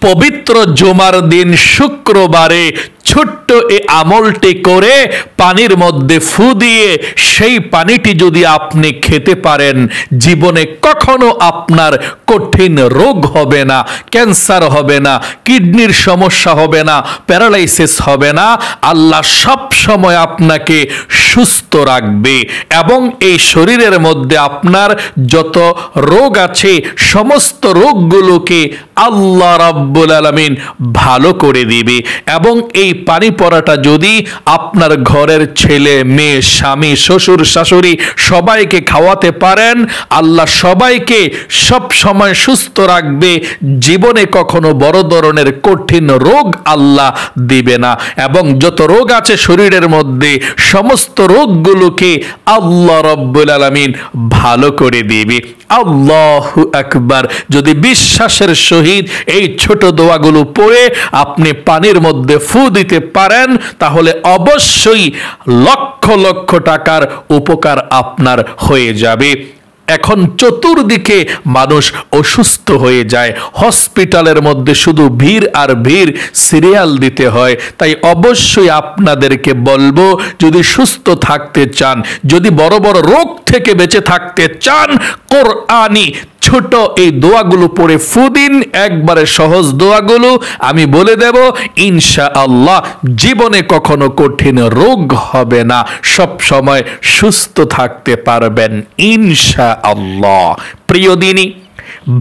পবিত্র জুমার দিন শুক্রবারে ছোট্ট এই আমলটি করে পানির মধ্যে ফু দিয়ে সেই পানিটি যদি আপনি খেতে পারেন, জীবনে কখনো আপনার কঠিন রোগ হবে না, ক্যান্সার হবে না, কিডনির সমস্যা হবে না, প্যারালাইসিস হবে না। আল্লাহ সব সময় আপনাকে সুস্থ রাখবে এবং এই শরীরের মধ্যে আপনার যত রোগ আছে সমস্ত রোগগুলোকে আল্লাহ রাব্বুল আলামিন ভালো করে দিবে। এবং এই পানি পড়াটা যদি আপনার ঘরের ছেলে মেয়ে, স্বামী, শ্বশুর শাশুড়ি সবাইকে খাওয়াতে পারেন, আল্লাহ সবাইকে সব সময় সুস্থ রাখবে। জীবনে কখনো বড় ধরনের কঠিন রোগ আল্লাহ দিবে না এবং যত রোগ আছে শরীরের মধ্যে সমস্ত রোগগুলোকে আল্লাহ রাব্বুল আলামিন ভালো করে দিবে। আল্লাহু আকবার। যদি বিশ্বাসের সহিত এই ছোট দোয়াগুলো পড়ে আপনি পানির মধ্যে ফু দিতে পারেন, তাহলে অবশ্যই লক্ষ লক্ষ টাকার উপকার আপনার হয়ে যাবে। এখন চতুর্দিকে মানুষ অসুস্থ হয়ে যায়, হসপিটালের মধ্যে শুধু ভিড় আর ভিড়, সিরিয়াল দিতে হয়। তাই অবশ্যই আপনাদেরকে বলবো, যদি সুস্থ থাকতে চান, যদি বড় বড় রোগ থেকে বেঁচে থাকতে চান, কোরআনি ছোট এই দোয়াগুলো পড়ে ফু দিন। একবারে সহজ দোয়াগুলো আমি বলে দেব, ইনশাআল্লাহ জীবনে কখনো কঠিন রোগ হবে না, সব সময় সুস্থ থাকতে পারবেন ইনশাআল্লাহ। প্রিয় দিনী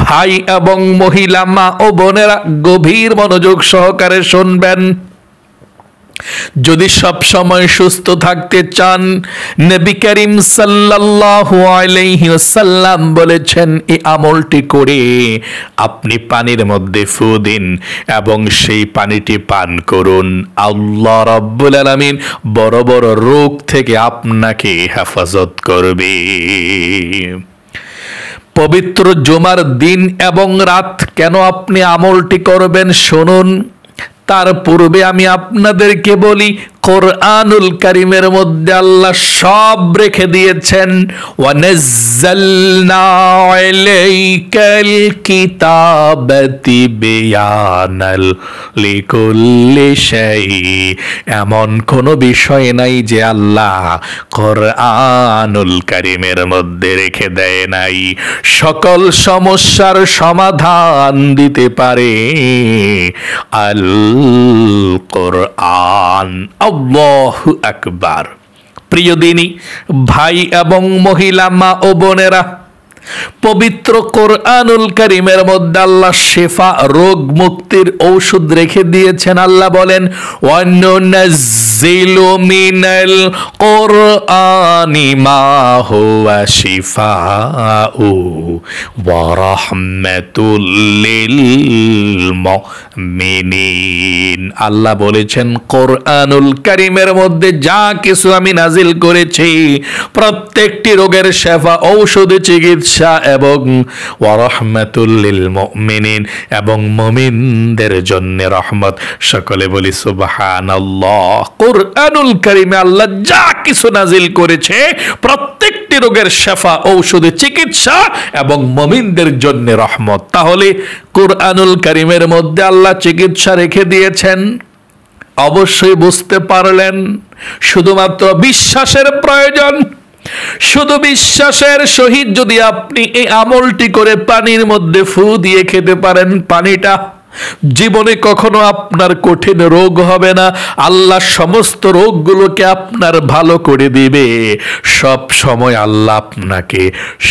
ভাই এবং মহিলা, মা ও বোনেরা, গভীর মনোযোগ সহকারে শুনবেন। যদি সব সময় সুস্থ থাকতে চান, নবী করিম সাল্লাল্লাহু আলাইহি ওয়াসাল্লাম বলেছেন, এই আমলটি করে আপনি পানির মধ্যে ফু দিন এবং সেই পানিটি পান করুন। আল্লাহ রাব্বুল আলামিন বড় বড় রোগ থেকে আপনাকে হেফাজত করবে। পবিত্র জুমার দিন এবং রাত কেন আপনি আমলটি করবেন শুনুন। তার পূর্বে আমি আপনাদেরকে বলি, কোরআনুল কারীমের মধ্যে আল্লাহ সব রেখে দিয়েছেন। ওয়ানাজ্জালনা আলাইকাল কিতাবা তিবয়ানাল লিকুল্লি শাই। এমন কোনো বিষয় নাই যে আল্লাহ কোরআনুল কারীমের মধ্যে রেখে দেয় নাই। সকল সমস্যার সমাধান দিতে পারে আল কোরআন। আল্লাহু আকবার। প্রিয় দিনী ভাই এবং মহিলা, মা ও বোনেরা, পবিত্র কোরআনুল কারীমের মধ্যে আল্লাহ শিফা, রোগ মুক্তির ঔষধ রেখে দিয়েছেন। আল্লাহ বলেন, ওয়ানুনাজ্জিলু মিনাল কোরআনি মা হুয়া শিফাউ ওয়া রাহমাতুল লিল মুমিনিন। আল্লাহ বলেছেন, কোরআনুল কারীমের মধ্যে যা কিছু আমি নাজিল করেছি প্রত্যেকটি রোগের শিফা, ঔষধ, চিকিৎসা এবং ওয়া রাহমাতুল লিল মুমিনিন, এবং মুমিনদের জন্য রহমত। সকলে বলি সুবহানাল্লাহ। কোরআনুল কারীমে আল্লাহ যা কিছু নাজিল করেছে প্রত্যেকটি রোগের শিফা, ঔষধ, চিকিৎসা এবং মুমিনদের জন্য রহমত। তাহলে কোরআনুল কারীমের মধ্যে আল্লাহ চিকিৎসা রেখে দিয়েছেন। অবশ্যই বুঝতে পারলেন, শুধুমাত্র বিশ্বাসের প্রয়োজন। শুধু বিশ্বাসের সহিত যদি আপনি এই আমলটি করে পানির মধ্যে ফু দিয়ে খেতে পারেন, পানিটা, জীবনে কখনো আপনার কঠিন রোগ হবে না। আল্লাহ সমস্ত রোগগুলোকে আপনার ভালো করে দিবে। সব সময় আল্লাহ আপনাকে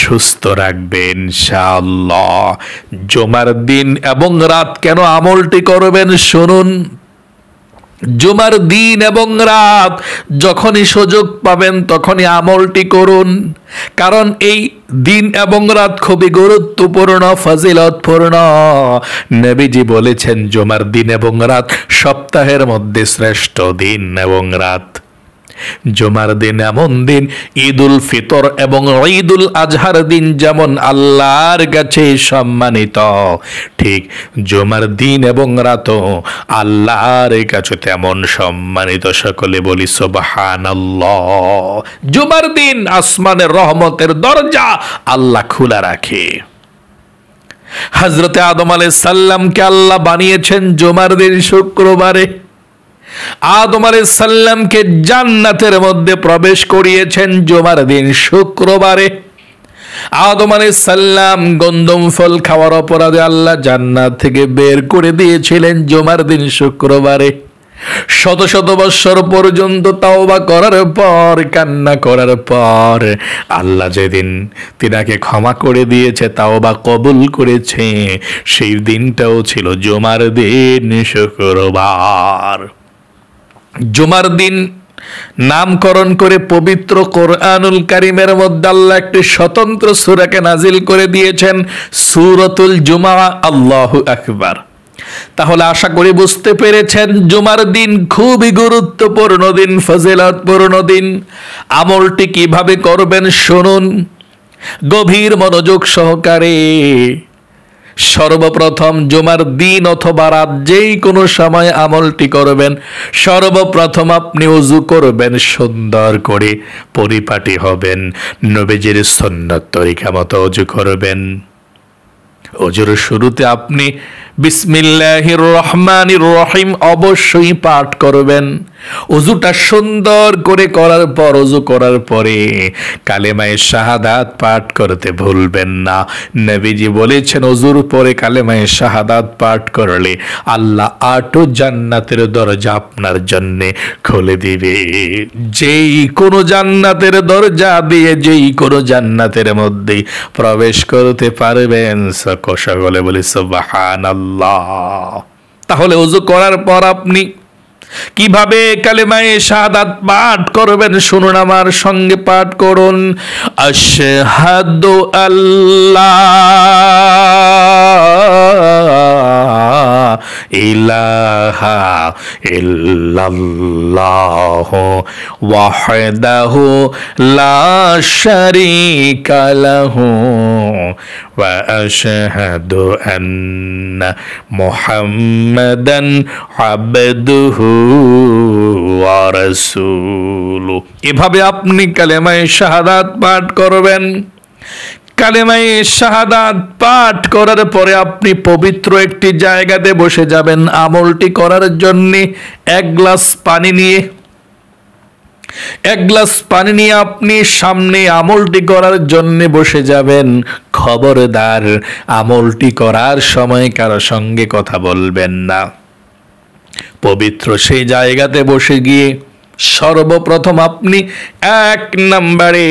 সুস্থ রাখবে ইনশাআল্লাহ। জুমার দিন এবং রাত কেন আমলটি করবেন শুনুন। জুমার দিন এবং রাত যখনই সুযোগ পাবেন তখনই আমলটি করুন, কারণ এই দিন এবং রাত খুবই গুরুত্বপূর্ণ, ফজিলতপূর্ণ। নবীজি বলেছেন, জুমার দিন এবং রাত সপ্তাহের মধ্যে শ্রেষ্ঠ দিন এবং রাত। জুমার দিন এমন দিন, ঈদুল ফিতর এবং ঈদুল আজহার দিন যেমন আল্লাহর কাছে সম্মানিত, ঠিক জুমার দিন এবং রাতও আল্লাহর কাছে তেমন সম্মানিত। সকলে বলি সুবহানাল্লাহ। জুমার দিন আসমানের রহমতের দরজা আল্লাহ খোলা রাখে। হযরতে আদম আলাইহিস সালামকে আল্লাহ বানিয়েছেন জুমার দিন শুক্রবারে। আদম আলাইহিস সালামকে জান্নাতের মধ্যে প্রবেশ করিয়েছেন জুমার দিন শুক্রবারে। আদম আলাইহিস সালাম গন্ধম ফল খাওয়ার অপরাধে আল্লাহ জান্নাত থেকে বের করে দিয়েছিলেন জুমার দিন শুক্রবারে। শত শত বৎসর পর্যন্ত তাওবা করার পর, কান্না করার পর আল্লাহ যেদিন তিনাকে ক্ষমা করে দিয়েছে, তাওবা কবুল করেছে, সেই দিনটাও ছিল জুমার দিন শুক্রবার। জুমার দিন নামকরণ করে পবিত্র কোরআনুল কারীমের মধ্যে আল্লাহ একটি স্বতন্ত্র সূরাকে নাজিল করে দিয়েছেন, সূরাতুল জুমা। আল্লাহু আকবার। তাহলে আশা করি বুঝতে পেরেছেন জুমার দিন খুবই গুরুত্বপূর্ণ দিন, ফজিলতপূর্ণ দিন। আমলটি কিভাবে করবেন শুনুন গভীর মনোযোগ সহকারে। সর্বপ্রথম জুমার দিন অথবা রাত যেই কোনো সময় আমলটি করবেন, সর্বপ্রথম আপনি ওযু করবেন, সুন্দর করে পরিপাটি হবেন, নবীজির সুন্নাত তরিকা মতো ওযু করবেন। ওযুর শুরুতে আপনি বিসমিল্লাহির রহমানির রহিম অবশ্যই পাঠ করবেন। ওযুটা সুন্দর করে করার পর, ওযু করার পরে কালেমায়ে শাহাদাত পাঠ করতে ভুলবেন না। নবীজি বলেছেন ওযুর পরে কালেমায়ে শাহাদাত পাঠ করলে আল্লাহ 8 জান্নাতের দরজা আপনার জন্য খুলে দিবে। যেই কোনো জান্নাতের দরজা দিয়ে যেই কোনো জান্নাতের মধ্যে প্রবেশ করতে পারবেন। সকলে বলি সুবহানাল্লাহ। তাহলে ওযু করার পর আপনি কিভাবে কালেমায়ে শাহাদাত পাঠ করবেন শুনুন, আমার সঙ্গে পাঠ করুন। আশহাদু আল্লাহ ইলাহা ইল্লাল্লাহ ওয়াহদাহু লা শারীকা লাহু ওয়া আশহাদু আন্না মুহাম্মাদান আবদুহু ওয়া রাসূলুহু। এভাবে আপনি কালেমায়ে শাহাদাত পাঠ করবেন। কালেমায়ে শাহাদাত পাঠ করার পরে আপনি পবিত্র একটি জায়গাতে বসে যাবেন আমলটি করার জন্য। এক গ্লাস পানি নিয়ে আপনি সামনে আমলটি করার জন্য বসে যাবেন। খবরদার আমলটি করার সময় কারো সঙ্গে কথা বলবেন না। পবিত্র সেই জায়গাতে বসে গিয়ে সর্বপ্রথম আপনি 1 নম্বরে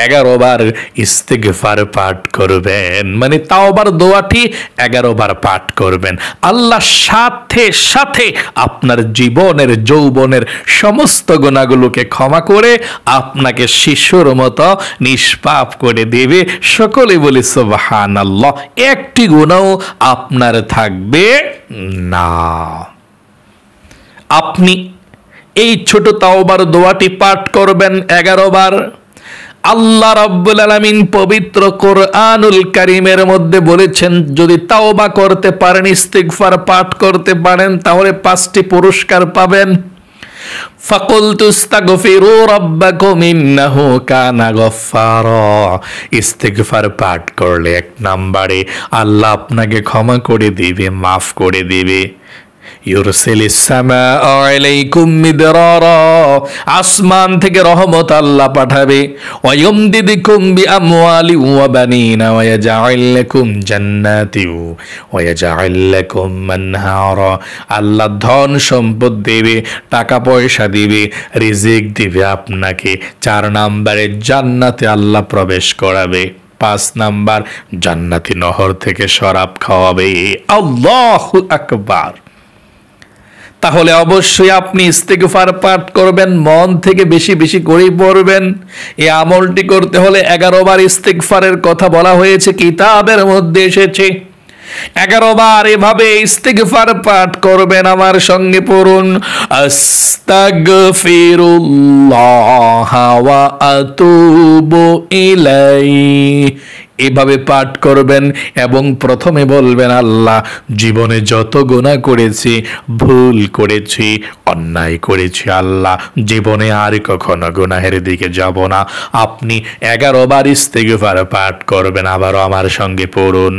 11 বার ইস্তিগফার পাঠ করবেন, মানে তাওবার দোয়াটি 11 বার পাঠ করবেন। আল্লাহ সাথে সাথে আপনার জীবনের যৌবনের সমস্ত গুনাহগুলোকে ক্ষমা করে আপনাকে শিশুর মতো নিষ্পাপ করে দেবে। সকলে বলি সুবহানাল্লাহ। একটি গুনাহ আপনার থাকবে না। আপনি এই ছোট তাওবার দোয়াটি পাঠ করবেন 11 বার। আল্লাহ রাব্বুল আলামিন পবিত্র কোরআনুল কারীমের মধ্যে বলেছেন যদি তাওবা করতে পারেন, ইস্তিগফার পাঠ করতে পারেন, তাহলে 5টি পুরস্কার পাবেন। ফাকুলতু আস্তাগফিরু রাব্বাকুম ইন্নাহু কানা গফফারা। ইস্তিগফার পাঠ করলে 1 নম্বরে আল্লাহ আপনাকে ক্ষমা করে দিবে, মাফ করে দিবে। ইউরসিলিস সামাআ আলাইকুম মিদরারা। আসমান থেকে রহমত আল্লাহ পাঠাবে। ওয়া ইউমদিদুকুম বিআমওয়ালি ওয়া বানিনা ওয়া ইয়াজআল লাকুম জান্নাতি ওয়া ইয়াজআল লাকুম আনহারা। আল্লাহ ধন সম্পদ দেবে, টাকা পয়সা দিবে, রিজিক দিবে আপনাকে। 4 নম্বরে জান্নাতে আল্লাহ প্রবেশ করাবে। 5 নাম্বার জান্নাতি নহর থেকে শরাব খাওয়াবে। আল্লাহু আকবার। তাহলে অবশ্যই আপনি ইস্তিগফার পাঠ করবেন, মন থেকে বেশি বেশি করেই পড়বেন। এই আমলটি করতে হলে 11 বার ইস্তিগফারের কথা বলা হয়েছে, কিতাবের মধ্যে এসেছে। 11 বার এভাবে ইস্তিগফার পাঠ করবেন। আমার সঙ্গে পড়ুন আস্তাগফিরুল্লাহ ওয়া আতুবু ইলাইহি এভাবে পাঠ করবেন এবং প্রথমে বলবেন, আল্লাহ, জীবনে যত গুনাহ করেছি, ভুল করেছি, অন্যায় করেছি, আল্লাহ জীবনে আর কখনো গুনাহের দিকে যাব না। আপনি 11 বার ইস্তিগফার পাঠ করবেন। আবারও আমার সঙ্গে পড়ুন,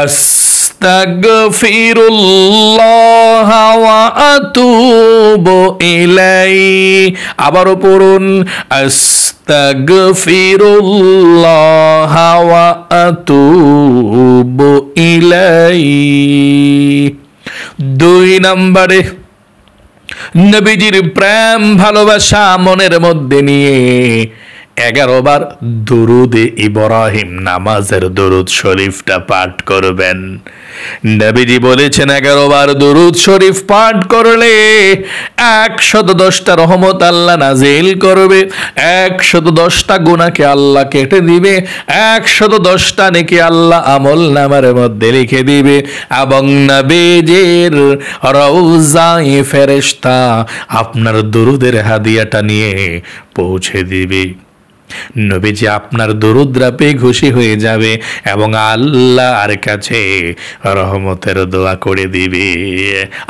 আস্তাগফিরুল্লাহ ওয়া আতুবু ইলাইহি। আবারও পড়ুন, আস্তাগফিরুল্লাহ ওয়া আতুবু ইলাইহি। 2 নম্বরে নবীজির প্রেম ভালোবাসা মনের মধ্যে নিয়ে 11 বার দুরুদে ইব্রাহিম নামাজের দুরুদ শরীফটা পাঠ করবেন। নবীজি বলেছেন 11 বার দুরুদ শরীফ পাঠ করলে 110টা রহমত আল্লাহ নাজিল করবে, 110টা গুনাহকে আল্লাহ কেটে দিবে, 110টা নেকি আল্লাহ আমল নামার মধ্যে লিখে দিবে, এবং নবীজির রওজায়ে ফেরেশতা আপনার দুরুদের হাদিয়াটা নিয়ে পৌঁছে দিবে। নবীজি আপনার দরুদরা পেয়ে খুশি হয়ে যাবে এবং আল্লাহর কাছে রহমতের দোয়া করে দিবে।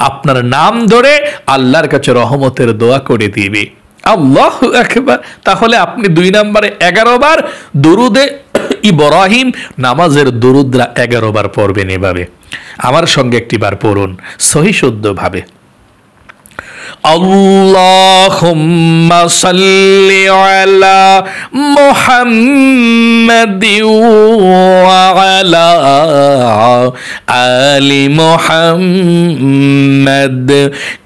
আপনার নাম ধরে আল্লাহর কাছে রহমতের দোয়া করে দিবে। আল্লাহু আকবার। তাহলে আপনি 2 নম্বরে 11 বার দরুদে ইব্রাহিম নামাজের দরুদরা 11 বার পড়বেন। এভাবে আমার সঙ্গে একটিবার পড়ুন সহি শুদ্ধভাবে। আল্লাহুম্মা সাল্লি আলা মুহাম্মাদিন ওয়া আলা আলি মুহাম্মাদ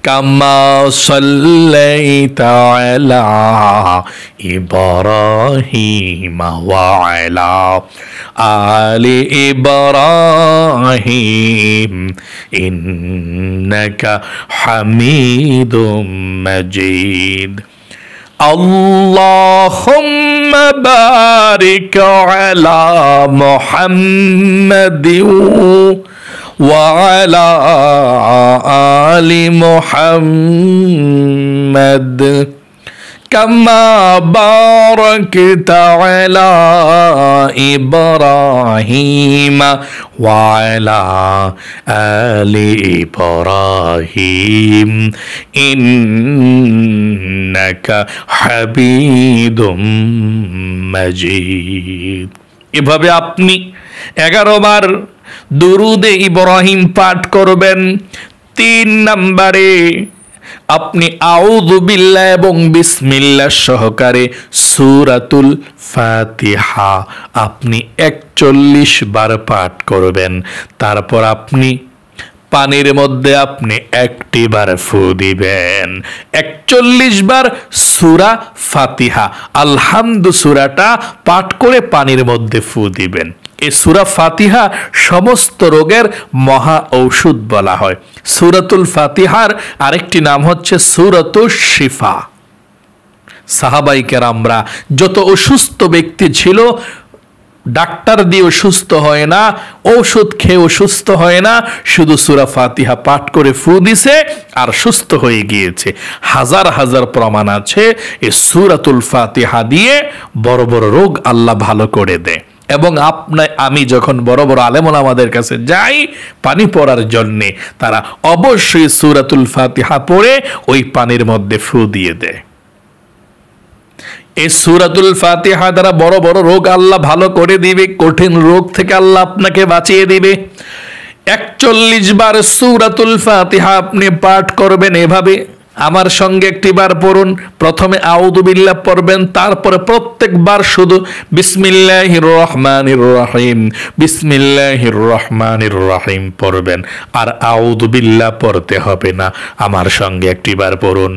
কামা সাল্লাইতা আলা ইব্রাহিম ওয়া আলা আলি ইব্রাহিম ইন্নাকা হামিদুম مجيد اللهم بارك على محمد وعلى آل محمد كما باركت على إبراهيم وعلى آل إبراهيم إنك حميد مجيد। এভাবে আপনি 11 বার দুরুদে ইব্রাহিম পাঠ করবেন। 3 নম্বরে আপনি আউযু বিল্লাহ এবং বিসমিল্লাহ সহকারে সূরাতুল ফাতিহা আপনি 41 বার পাঠ করবেন। তারপর আপনি পানির মধ্যে আপনি 1টি বার ফু দিবেন। 41 বার সূরা ফাতিহা আলহামদু সূরাটা পাঠ করে পানির মধ্যে ফু দিবেন। এই সূরা ফাতিহা সমস্ত রোগের মহা ঔষধ বলা হয়। সূরাতুল ফাতিহার আরেকটি নাম হচ্ছে সূরাতুশ শিফা। সাহাবায়ে কেরামরা যত অসুস্থ ব্যক্তি ছিল, ডাক্তার দিয়ে সুস্থ হয় না, ঔষধ খেয়ে সুস্থ হয় না, শুধু সূরা ফাতিহা পাঠ করে ফু দিছে আর সুস্থ হয়ে গিয়েছে। হাজার হাজার প্রমাণ আছে এই সূরাতুল ফাতিহা দিয়ে বড় বড় রোগ আল্লাহ ভালো করে দেয়। এবং আমি যখন বড় বড় আলেম ওলামাদের কাছে যাই পানি পড়ার জন্যে, তারা অবশ্যই সূরাতুল ফাতিহা পড়ে ওই পানির মধ্যে ফু দিয়ে দেয়। এই সূরাতুল ফাতিহা দ্বারা বড় বড় রোগ আল্লাহ ভালো করে দিবে, কঠিন রোগ থেকে আল্লাহ আপনাকে বাঁচিয়ে দিবে। 41 বার সূরাতুল ফাতিহা আপনি পাঠ করবেন। এভাবে আমার সঙ্গে একটিবার পড়ুন। প্রথমে আউযু বিল্লাহ পড়বেন, তারপরে প্রত্যেকবার শুধু বিসমিল্লাহির রহমানির রহিম বিসমিল্লাহির রহমানির রহিম পড়বেন। আর আউযু বিল্লাহ পড়তে হবে না। আমার সঙ্গে একটিবার পড়ুন,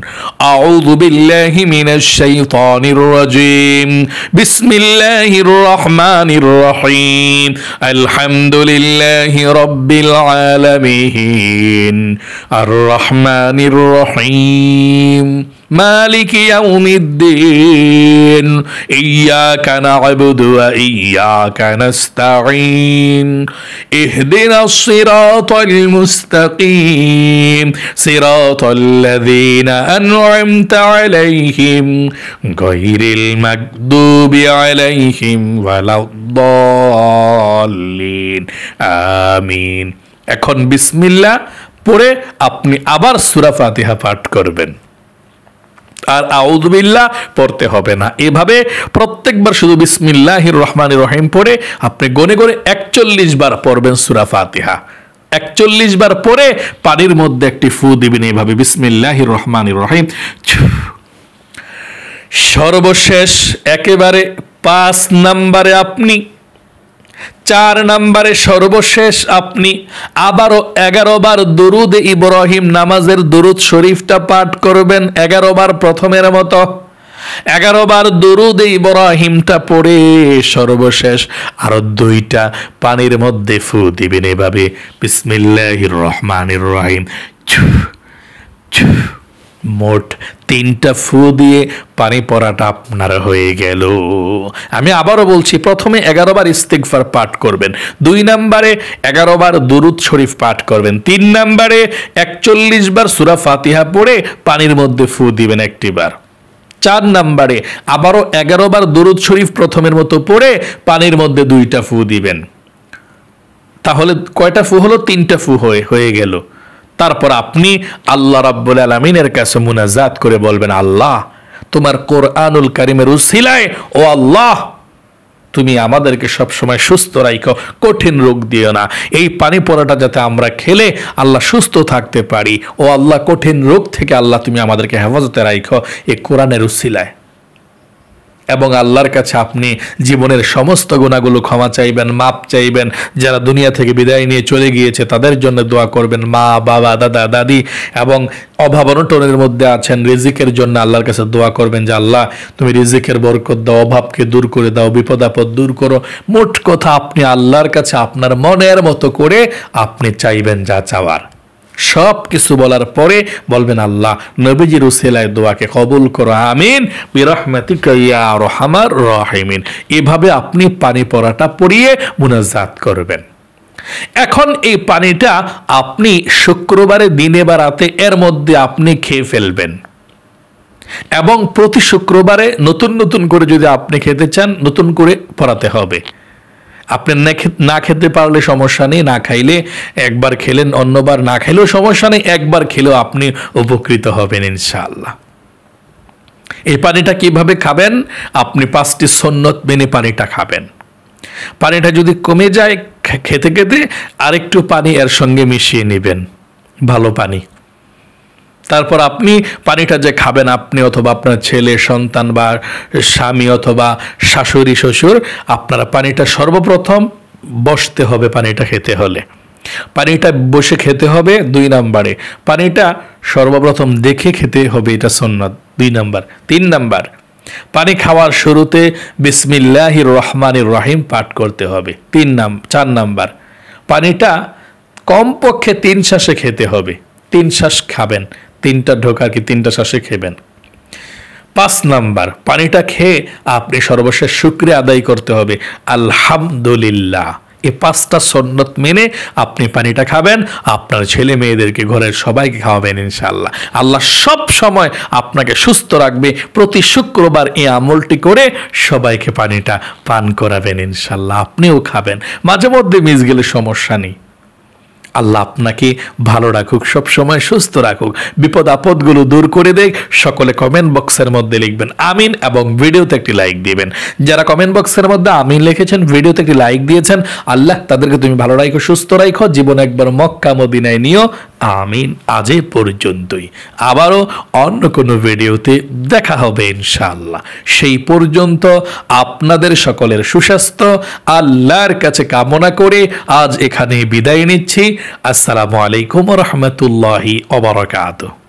আউযু বিল্লাহি মিনাশ শাইতানির রাজিম বিসমিল্লাহির রহমানির রহিম আলহামদুলিল্লাহি রাব্বিল আলামিন আর রহমানির রহিম مالك يوم الدين إياك نعبد وإياك نستعين اهدنا الصراط المستقيم صراط الذين أنعمت عليهم غير المغضوب عليهم ولا الضالين آمين। এখন বিসমিল্লাহ পড়ে আপনি আবার সূরা ফাতিহা পাঠ করবেন, আর আউযু বিল্লাহ পড়তে হবে না। এভাবে প্রত্যেকবার শুধু বিসমিল্লাহির রহমানির রহিম পড়ে আপনি গনে গনে 41 বার পড়বেন সূরা ফাতিহা। 41 বার পড়ে পানির মধ্যে একটি ফু দিবেন এইভাবে, বিসমিল্লাহির রহমানির রহিম। সর্বশেষ একেবারে 5 নম্বরে আপনি 4 নম্বরে সর্বশেষ আপনি আবারও 11 বার দুরুদ ইব্রাহিম নামাজের দুরুদ শরীফটা পাঠ করবেন 11 বার প্রথমের মতো। 11 বার দুরুদ ইব্রাহিমটা পড়ে সর্বশেষ আরো 2টা পানির মধ্যে ফু দিবেন এভাবে, বিসমিল্লাহির রহমানির রহিম। মোট 3টা ফু দিয়ে পানি পড়াটা আপনার হয়ে গেল। আমি আবারও বলছি, প্রথমে 11 বার ইস্তিগফার পাঠ করবেন, 2 নম্বরে 11 বার দুরুদ শরীফ পাঠ করবেন, 3 নম্বরে 41 বার সূরা ফাতিহা পড়ে পানির মধ্যে ফু দিবেন 1টি বার, 4 নম্বরে আবারও 11 বার দুরুদ শরীফ প্রথমের মতো পড়ে পানির মধ্যে 2টা ফু দিবেন। তাহলে কয়টা ফু হলো? 3টা ফু হয়ে গেল। তারপর আপনি আল্লাহ রাব্বুল আলামিনের কাছে মুনাজাত করে বলবেন, আল্লাহ তোমার কোরআনুল কারীমের উসিলায় ও আল্লাহ তুমি আমাদেরকে সব সময় সুস্থ রাখো, কঠিন রোগ দিও না। এই পানি পড়াটা যাতে আমরা খেলে আল্লাহ সুস্থ থাকতে পারি, ও আল্লাহ কঠিন রোগ থেকে আল্লাহ তুমি আমাদেরকে হেফাজতে রাখো এই কোরআনের উসিলায়। এবং আল্লাহর কাছে আপনি জীবনের সমস্ত গুনাহগুলো ক্ষমা চাইবেন, মাপ চাইবেন। যারা দুনিয়া থেকে বিদায় নিয়ে চলে গিয়েছে তাদের জন্য দোয়া করবেন, মা বাবা দাদা দাদি এবং অভাব অনটনের মধ্যে আছেন, রিজিকের জন্য আল্লাহর কাছে দোয়া করবেন যে আল্লাহ তুমি রিজিকের বরকত দাও, অভাবকে দূর করে দাও, বিপদ আপদ দূর করো। মোট কথা আপনি আল্লাহর কাছে আপনার মনের মতো করে আপনি চাইবেন যা চাওয়ার। সব কিছু বলার পরে বলবেন, আল্লাহ নবীজির উসিলায় দোয়াকে কবুল করো, আমিন বিরহমাতিকা ইয়া আরহামার রাহিমিন। এভাবে আপনি পানি পড়াটা পড়িয়ে মুনাজাত করবেন। এখন এই পানিটা আপনি শুক্রবারে দিনে বা রাতে এর মধ্যে আপনি খেয়ে ফেলবেন, এবং প্রতি শুক্রবারে নতুন নতুন করে যদি আপনি খেতে চান নতুন করে পড়াতে হবে। আপনি না খেতে পারলে সমস্যা নেই, না খাইলে একবার খেলেন, অন্যবার না খাইলেও সমস্যা নেই, একবার খেলেও আপনি উপকৃত হবেন ইনশাআল্লাহ। এই পানিটা কিভাবে খাবেন? আপনি 5টি সুন্নত মেনে পানিটা খাবেন। পানিটা যদি কমে যায় খেতে খেতে আরেকটু পানি এর সঙ্গে মিশিয়ে নেবেন, ভালো পানি। তারপর আপনি পানিটা যে খাবেন, আপনি অথবা আপনার ছেলে সন্তান বা স্বামী অথবা শাশুড়ি শ্বশুর, আপনারা পানিটা সর্বপ্রথম বসতে হবে। পানিটা খেতে হলে পানিটা বসে খেতে হবে। 2 নম্বরে পানিটা সর্বপ্রথম দেখে খেতে হবে, এটা সুন্নাত 2 নম্বর। 3 নম্বর পানি খাওয়ার শুরুতে বিসমিল্লাহির রহমানির রহিম পাঠ করতে হবে। 4 নম্বর পানিটা কমপক্ষে 3 শ্বাসে খেতে হবে। 3 শ্বাস খাবেন, 3টা ঢোকা কি 3টা শ্বাসে খেবেন। 5 নম্বর পানিটা খেয়ে আপনি সর্বশেষ শুকরিয়া আদায় করতে হবে, আলহামদুলিল্লাহ। এই 5টা সুন্নত মেনে আপনি পানিটা খাবেন, আপনার ছেলে মেয়েদেরকে ঘরের সবাইকে খাওয়াবেন ইনশাআল্লাহ। আল্লাহ সব সময় আপনাকে সুস্থ রাখবে। প্রতি শুক্রবার এই আমলটি করে সবাইকে পানিটা পান করাবেন ইনশাআল্লাহ। আপনিও খাবেন, মাঝে মধ্যে মিস গেলে সমস্যা নেই। আল্লাহ আপনাকে ভালো রাখুক, সব সময় সুস্থ রাখুক, বিপদ আপদগুলো দূর করে দেখ। সকলে কমেন্ট বক্সের মধ্যে লিখবেন আমিন এবং ভিডিওতে একটি লাইক দিবেন। যারা কমেন্ট বক্সের মধ্যে আমিন লিখেছেন, ভিডিওতে একটি লাইক দিয়েছেন, আল্লাহ তাদেরকে তুমি ভালো রাখো, সুস্থ রাখো, জীবন একবার মক্কা মদিনায় নিও, আমিন। আজ এ পর্যন্তই, আবারও অন্য কোনো ভিডিওতে দেখা হবে ইনশাআল্লাহ। সেই পর্যন্ত আপনাদের সকলের সুস্বাস্থ্য আল্লাহর কাছে কামনা করে আজ এখানে বিদায় নিচ্ছি। আসসালামু আলাইকুম ওয়া রাহমাতুল্লাহি ওয়া বারাকাতুহু।